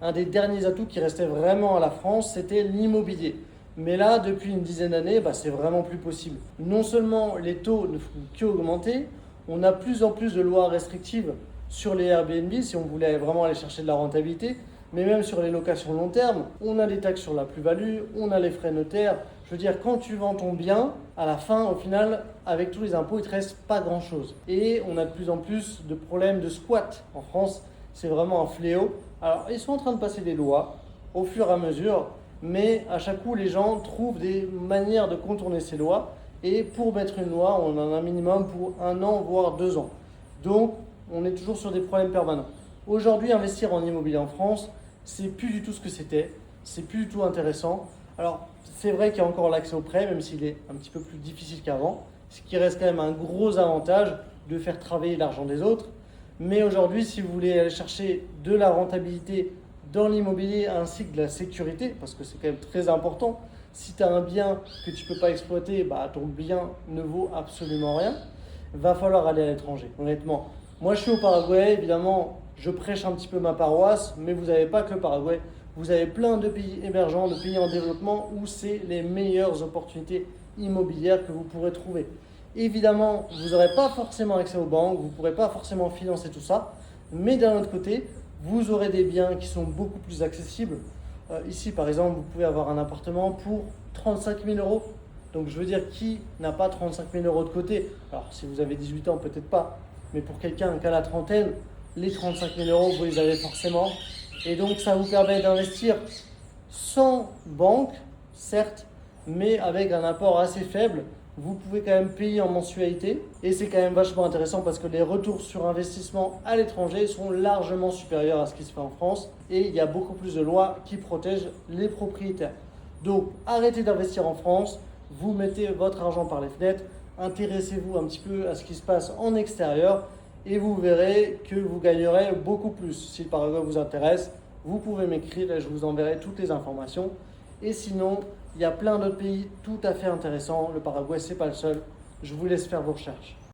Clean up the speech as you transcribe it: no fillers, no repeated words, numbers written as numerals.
Un des derniers atouts qui restait vraiment à la France, c'était l'immobilier. Mais là, depuis une dizaine d'années, c'est vraiment plus possible. Non seulement les taux ne font qu'augmenter, on a plus en plus de lois restrictives sur les Airbnb si on voulait vraiment aller chercher de la rentabilité, mais même sur les locations long terme, on a des taxes sur la plus-value, on a les frais notaires. Je veux dire, quand tu vends ton bien, à la fin, au final, avec tous les impôts, il ne te reste pas grand-chose. Et on a de plus en plus de problèmes de squat en France. C'est vraiment un fléau. Alors, ils sont en train de passer des lois au fur et à mesure, mais à chaque coup, les gens trouvent des manières de contourner ces lois. Et pour mettre une loi, on en a un minimum pour 1 an, voire 2 ans. Donc, on est toujours sur des problèmes permanents. Aujourd'hui, investir en immobilier en France, c'est plus du tout ce que c'était. C'est plus du tout intéressant. Alors, c'est vrai qu'il y a encore l'accès au prêt, même s'il est un petit peu plus difficile qu'avant, ce qui reste quand même un gros avantage de faire travailler l'argent des autres. Mais aujourd'hui, si vous voulez aller chercher de la rentabilité dans l'immobilier ainsi que de la sécurité, parce que c'est quand même très important, si tu as un bien que tu ne peux pas exploiter, ton bien ne vaut absolument rien, va falloir aller à l'étranger, honnêtement. Moi, je suis au Paraguay, évidemment, je prêche un petit peu ma paroisse, mais vous n'avez pas que le Paraguay. Vous avez plein de pays émergents, de pays en développement où c'est les meilleures opportunités immobilières que vous pourrez trouver. Évidemment, vous n'aurez pas forcément accès aux banques, vous ne pourrez pas forcément financer tout ça, mais d'un autre côté, vous aurez des biens qui sont beaucoup plus accessibles. Ici, par exemple, vous pouvez avoir un appartement pour 35 000 euros. Donc, je veux dire, qui n'a pas 35 000 euros de côté? Alors, si vous avez 18 ans, peut-être pas, mais pour quelqu'un qui a la trentaine, les 35 000 euros, vous les avez forcément. Et donc, ça vous permet d'investir sans banque, certes, mais avec un apport assez faible. Vous pouvez quand même payer en mensualité. Et c'est quand même vachement intéressant parce que les retours sur investissement à l'étranger sont largement supérieurs à ce qui se fait en France. Et il y a beaucoup plus de lois qui protègent les propriétaires. Donc, arrêtez d'investir en France. Vous mettez votre argent par les fenêtres. Intéressez-vous un petit peu à ce qui se passe en extérieur. Et vous verrez que vous gagnerez beaucoup plus. Si le Paraguay vous intéresse, vous pouvez m'écrire et je vous enverrai toutes les informations. Et sinon, il y a plein d'autres pays tout à fait intéressants. Le Paraguay, c'est pas le seul. Je vous laisse faire vos recherches.